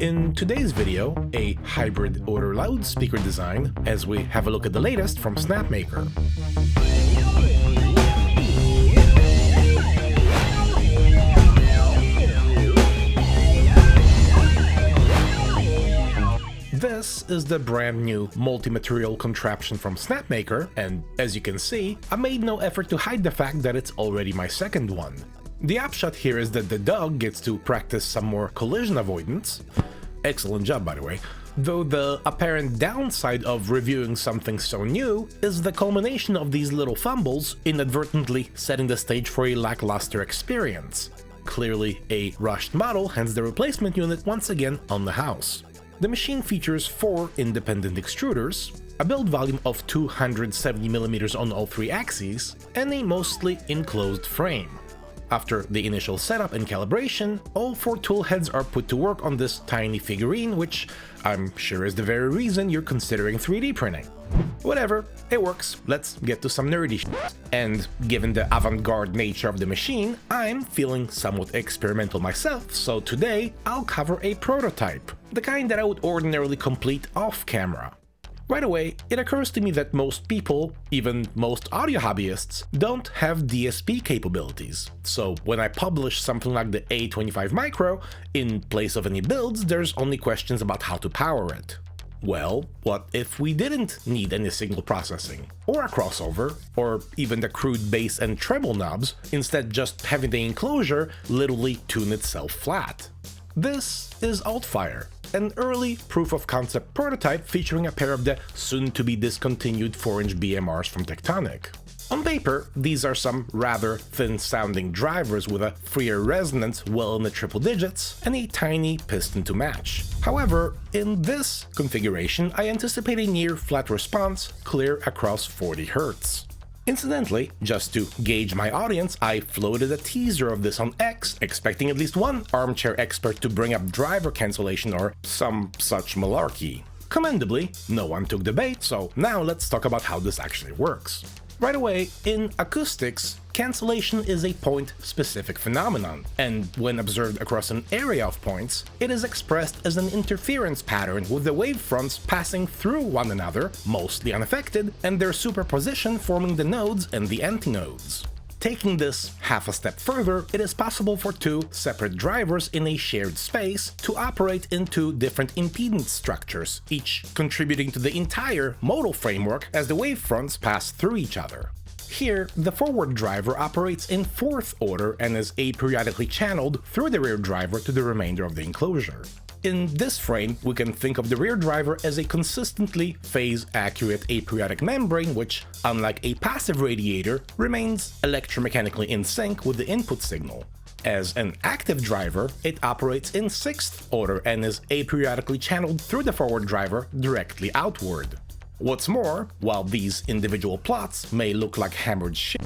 In today's video, a hybrid order loudspeaker design as we have a look at the latest from Snapmaker. This is the brand new multi-material contraption from Snapmaker, and as you can see, I made no effort to hide the fact that it's already my second one. The upshot here is that the dog gets to practice some more collision avoidance. Excellent job, by the way. Though the apparent downside of reviewing something so new is the culmination of these little fumbles inadvertently setting the stage for a lackluster experience. Clearly a rushed model, hence the replacement unit once again on the house. The machine features 4 independent extruders, a build volume of 270mm on all 3 axes, and a mostly enclosed frame. After the initial setup and calibration, all 4 tool heads are put to work on this tiny figurine, which I'm sure is the very reason you're considering 3D printing. Whatever, it works, let's get to some nerdy shit. And given the avant-garde nature of the machine, I'm feeling somewhat experimental myself, so today I'll cover a prototype, the kind that I would ordinarily complete off-camera. Right away, it occurs to me that most people, even most audio hobbyists, don't have DSP capabilities. So when I publish something like the A25 Micro, in place of any builds, there's only questions about how to power it. Well, what if we didn't need any signal processing, or a crossover, or even the crude bass and treble knobs, instead just having the enclosure literally tune itself flat? This is Outfire, an early proof-of-concept prototype featuring a pair of the soon-to-be discontinued 4-inch BMRs from Tectonic. On paper, these are some rather thin-sounding drivers with a freer resonance well in the triple digits and a tiny piston to match. However, in this configuration, I anticipate a near-flat response clear across 40 Hz. Incidentally, just to gauge my audience, I floated a teaser of this on X, expecting at least one armchair expert to bring up driver cancellation or some such malarkey. Commendably, no one took the bait, so now let's talk about how this actually works. Right away, in acoustics, cancellation is a point-specific phenomenon, and when observed across an area of points, it is expressed as an interference pattern with the wavefronts passing through one another, mostly unaffected, and their superposition forming the nodes and the antinodes. Taking this half a step further, it is possible for 2 separate drivers in a shared space to operate in 2 different impedance structures, each contributing to the entire modal framework as the wavefronts pass through each other. Here, the forward driver operates in 4th order and is aperiodically channeled through the rear driver to the remainder of the enclosure. In this frame, we can think of the rear driver as a consistently phase-accurate aperiodic membrane which, unlike a passive radiator, remains electromechanically in sync with the input signal. As an active driver, it operates in 6th order and is aperiodically channeled through the forward driver directly outward. What's more, while these individual plots may look like hammered shit,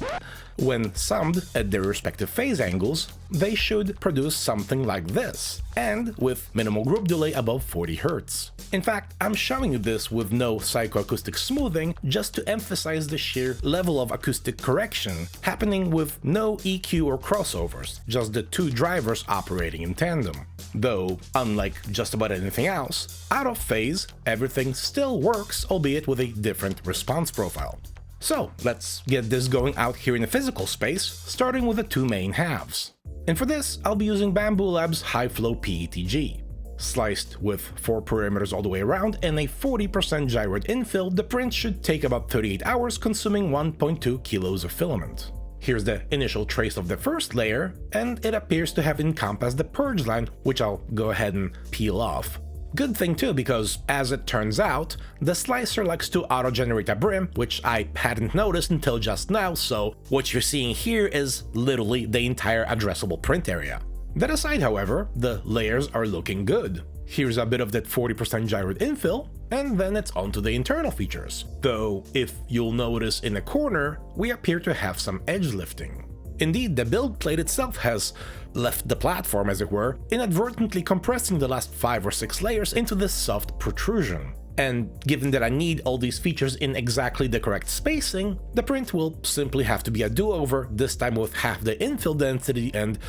when summed at their respective phase angles, they should produce something like this, and with minimal group delay above 40 Hz. In fact, I'm showing you this with no psychoacoustic smoothing just to emphasize the sheer level of acoustic correction happening with no EQ or crossovers, just the 2 drivers operating in tandem. Though, unlike just about anything else, out of phase, everything still works, albeit with a different response profile. So, let's get this going out here in a physical space, starting with the 2 main halves. And for this, I'll be using Bamboo Labs High Flow PETG. Sliced with 4 perimeters all the way around and a 40% gyroid infill, the print should take about 38 hours, consuming 1.2 kilos of filament. Here's the initial trace of the first layer, and it appears to have encompassed the purge line, which I'll go ahead and peel off. Good thing too, because as it turns out, the slicer likes to auto-generate a brim, which I hadn't noticed until just now, so what you're seeing here is literally the entire addressable print area. That aside, however, the layers are looking good. Here's a bit of that 40% gyroid infill, and then it's onto the internal features. Though, if you'll notice in the corner, we appear to have some edge lifting. Indeed, the build plate itself has left the platform, as it were, inadvertently compressing the last 5 or 6 layers into this soft protrusion. And given that I need all these features in exactly the correct spacing, the print will simply have to be a do-over, this time with half the infill density and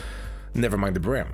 never mind the brim.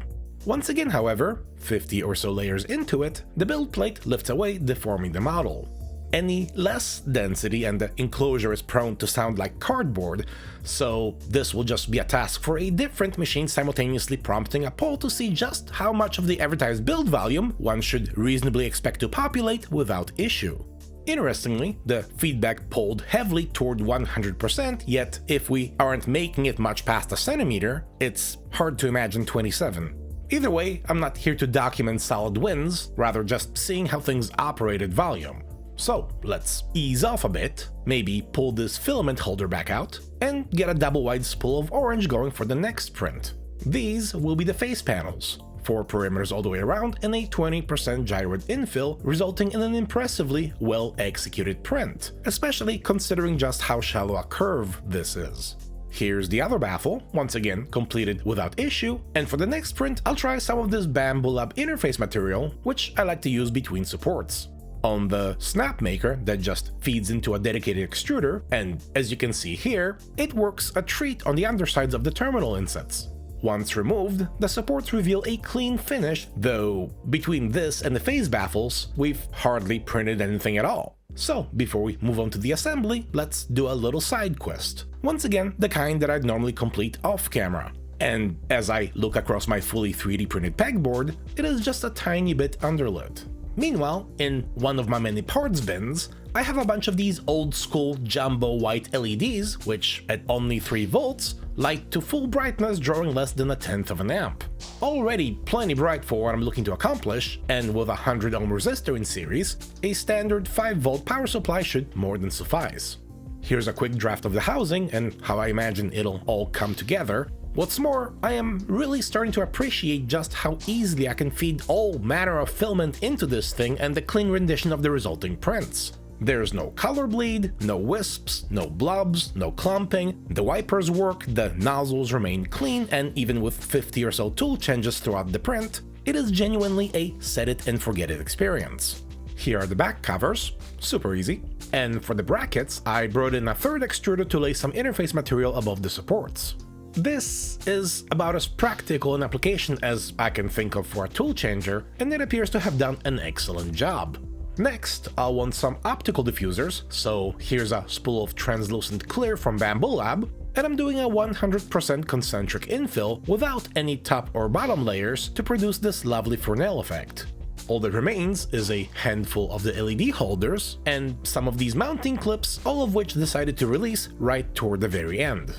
Once again, however, 50 or so layers into it, the build plate lifts away, deforming the model. Any less density and the enclosure is prone to sound like cardboard, so this will just be a task for a different machine, simultaneously prompting a poll to see just how much of the advertised build volume one should reasonably expect to populate without issue. Interestingly, the feedback polled heavily toward 100%, yet if we aren't making it much past a centimeter, it's hard to imagine 27. Either way, I'm not here to document solid wins, rather just seeing how things operate at volume. So let's ease off a bit, maybe pull this filament holder back out, and get a double-wide spool of orange going for the next print. These will be the face panels, 4 perimeters all the way around and a 20% gyroid infill, resulting in an impressively well-executed print, especially considering just how shallow a curve this is. Here's the other baffle, once again completed without issue, and for the next print I'll try some of this Bambu Lab interface material, which I like to use between supports. On the Snapmaker that just feeds into a dedicated extruder, and as you can see here, it works a treat on the undersides of the terminal insets. Once removed, the supports reveal a clean finish, though between this and the face baffles, we've hardly printed anything at all. So before we move on to the assembly, let's do a little side quest. Once again, the kind that I'd normally complete off camera. And as I look across my fully 3D printed pegboard, it is just a tiny bit underlit. Meanwhile, in one of my many parts bins, I have a bunch of these old school jumbo white LEDs, which at only 3 volts, light to full brightness, drawing less than 1/10 of an amp. Already plenty bright for what I'm looking to accomplish, and with a 100 ohm resistor in series, a standard 5 volt power supply should more than suffice. Here's a quick draft of the housing and how I imagine it'll all come together. What's more, I am really starting to appreciate just how easily I can feed all manner of filament into this thing and the clean rendition of the resulting prints. There's no color bleed, no wisps, no blobs, no clumping, the wipers work, the nozzles remain clean, and even with 50 or so tool changes throughout the print, it is genuinely a set it and forget it experience. Here are the back covers, super easy, and for the brackets, I brought in a third extruder to lay some interface material above the supports. This is about as practical an application as I can think of for a tool changer, and it appears to have done an excellent job. Next, I'll want some optical diffusers, so here's a spool of translucent clear from Bambu Lab, and I'm doing a 100% concentric infill without any top or bottom layers to produce this lovely Fresnel effect. All that remains is a handful of the LED holders and some of these mounting clips, all of which decided to release right toward the very end.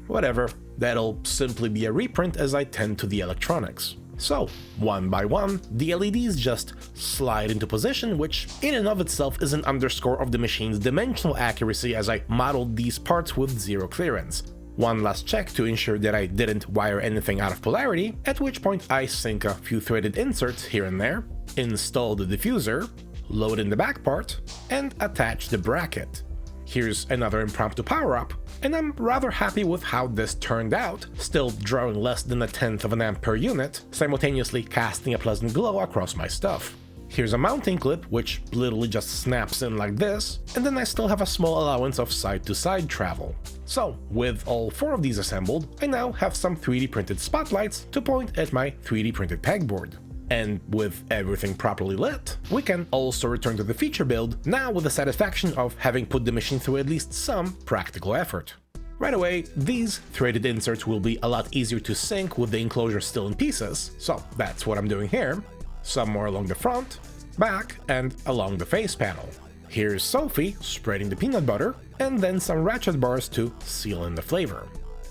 Whatever, that'll simply be a reprint as I tend to the electronics. So, one by one, the LEDs just slide into position, which in and of itself is an underscore of the machine's dimensional accuracy as I modeled these parts with zero clearance. One last check to ensure that I didn't wire anything out of polarity, at which point I sink a few threaded inserts here and there, install the diffuser, load in the back part, and attach the bracket. Here's another impromptu power-up, and I'm rather happy with how this turned out, still drawing less than 1/10 of an amp per unit, simultaneously casting a pleasant glow across my stuff. Here's a mounting clip, which literally just snaps in like this, and then I still have a small allowance of side-to-side travel. So, with all 4 of these assembled, I now have some 3D printed spotlights to point at my 3D printed pegboard. And with everything properly lit, we can also return to the feature build, now with the satisfaction of having put the machine through at least some practical effort. Right away, these threaded inserts will be a lot easier to sync with the enclosure still in pieces, so that's what I'm doing here. Some more along the front, back, and along the face panel. Here's Sophie spreading the peanut butter, and then some ratchet bars to seal in the flavor.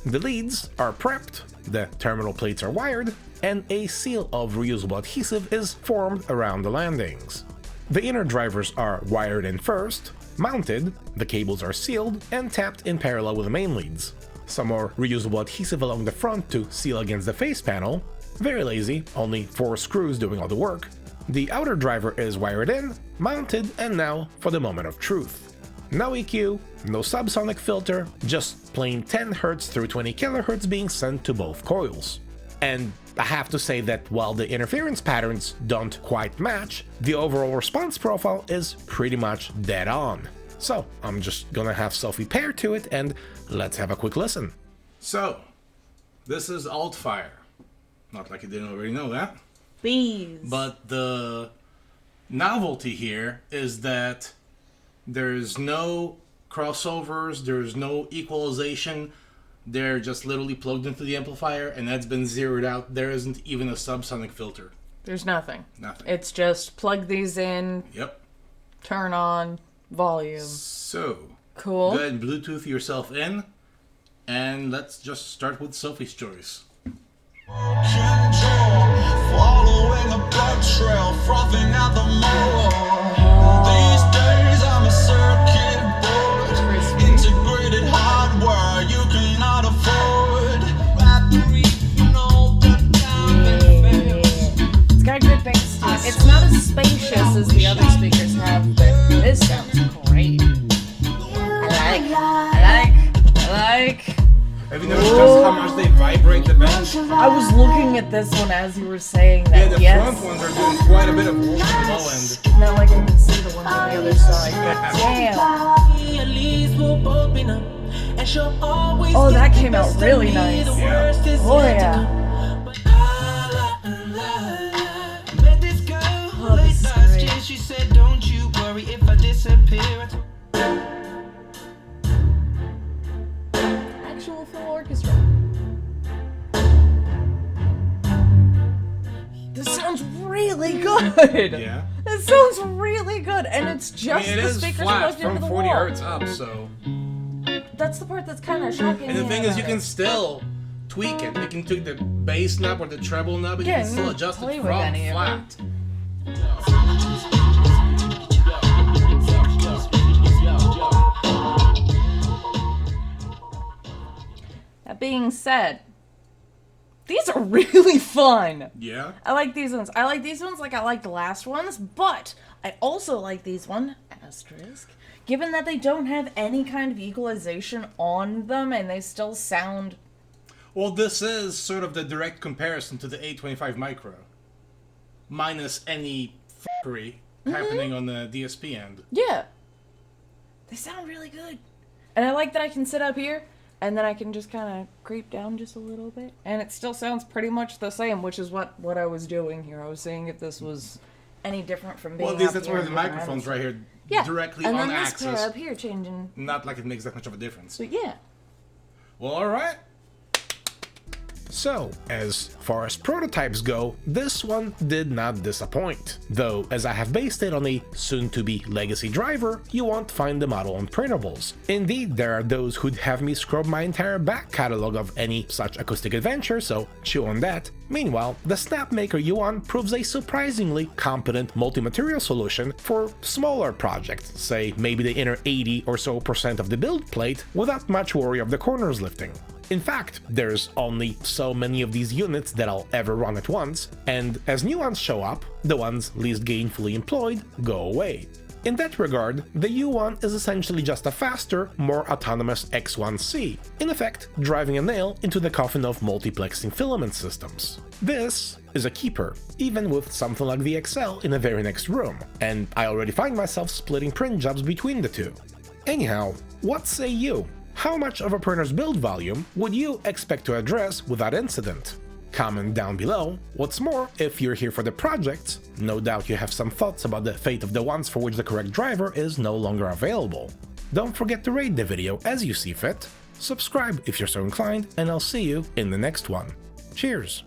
The leads are prepped, the terminal plates are wired, and a seal of reusable adhesive is formed around the landings. The inner drivers are wired in first, mounted, the cables are sealed, and tapped in parallel with the main leads. Some more reusable adhesive along the front to seal against the face panel. Very lazy, only 4 screws doing all the work. The outer driver is wired in, mounted, and now for the moment of truth. No EQ, no subsonic filter, just plain 10 Hz through 20 kHz being sent to both coils. And I have to say that while the interference patterns don't quite match, the overall response profile is pretty much dead on. So I'm just gonna have Sophie pair to it and let's have a quick listen. So, this is Altfire. Not like you didn't already know that. Bees. But the novelty here is that there's no crossovers, there's no equalization. They're just literally plugged into the amplifier, and that's been zeroed out. There isn't even a subsonic filter. There's nothing. Nothing. It's just plug these in. Yep. Turn on volume. So, Cool. go ahead and Bluetooth yourself in, and let's just start with Sophie's choice. Following a blood trail, frothing at the mole. These days I'm a circuit board, integrated hardware you cannot afford. It's got good bass to it. It's not as spacious as the other speakers have, but this sounds great. I like. Have you noticed just how much they vibrate the bench? I was looking at this one as you were saying that. Yeah, the front ones are doing quite a bit of work on the low end. Not like I can see the ones on the other side. But damn. Oh, that came out really nice. Yeah. Oh yeah. Oh, this is great. She said, "Don't you worry if I disappear." Actual full orchestra. This sounds really good. Yeah. It sounds really good, and it's just I mean, it the is speakers flat plugged into from the 40 wall. hertz up, so. That's the part that's kind of shocking. And the me thing is, about you can it. still tweak it. You can tweak the bass knob or the treble knob, and Yeah, you can you still can adjust play it with from any of flat. That being said, these are really fun. Yeah. I like these ones. I like these ones like I like the last ones, but I also like these one, asterisk, given that they don't have any kind of equalization on them and they still sound... Well, this is sort of the direct comparison to the 825 Micro. Minus any fuckery happening on the DSP end. Yeah. They sound really good. And I like that I can sit up here and then I can just kind of creep down just a little bit. And it still sounds pretty much the same, which is what I was doing here. I was seeing if this was any different from being Well, up that's here where the and different microphone's items. right here, Yeah. directly and on then this axis. pair up here changing. Not like it makes that much of a difference. But yeah. Well, alright. So, as far as prototypes go, this one did not disappoint. Though, as I have based it on a soon-to-be legacy driver, you won't find the model on printables. Indeed, there are those who'd have me scrub my entire back catalog of any such acoustic adventure, so chew on that. Meanwhile, the Snapmaker U1 proves a surprisingly competent multi-material solution for smaller projects, say maybe the inner 80% or so of the build plate, without much worry of the corners lifting. In fact, there's only so many of these units that I'll ever run at once, and as new ones show up, the ones least gainfully employed go away. In that regard, the U1 is essentially just a faster, more autonomous X1C, in effect driving a nail into the coffin of multiplexing filament systems. This is a keeper, even with something like the XL in the very next room, and I already find myself splitting print jobs between the two. Anyhow, what say you? How much of a printer's build volume would you expect to address without incident? Comment down below. What's more, if you're here for the project, no doubt you have some thoughts about the fate of the ones for which the correct driver is no longer available. Don't forget to rate the video as you see fit, subscribe if you're so inclined, and I'll see you in the next one. Cheers!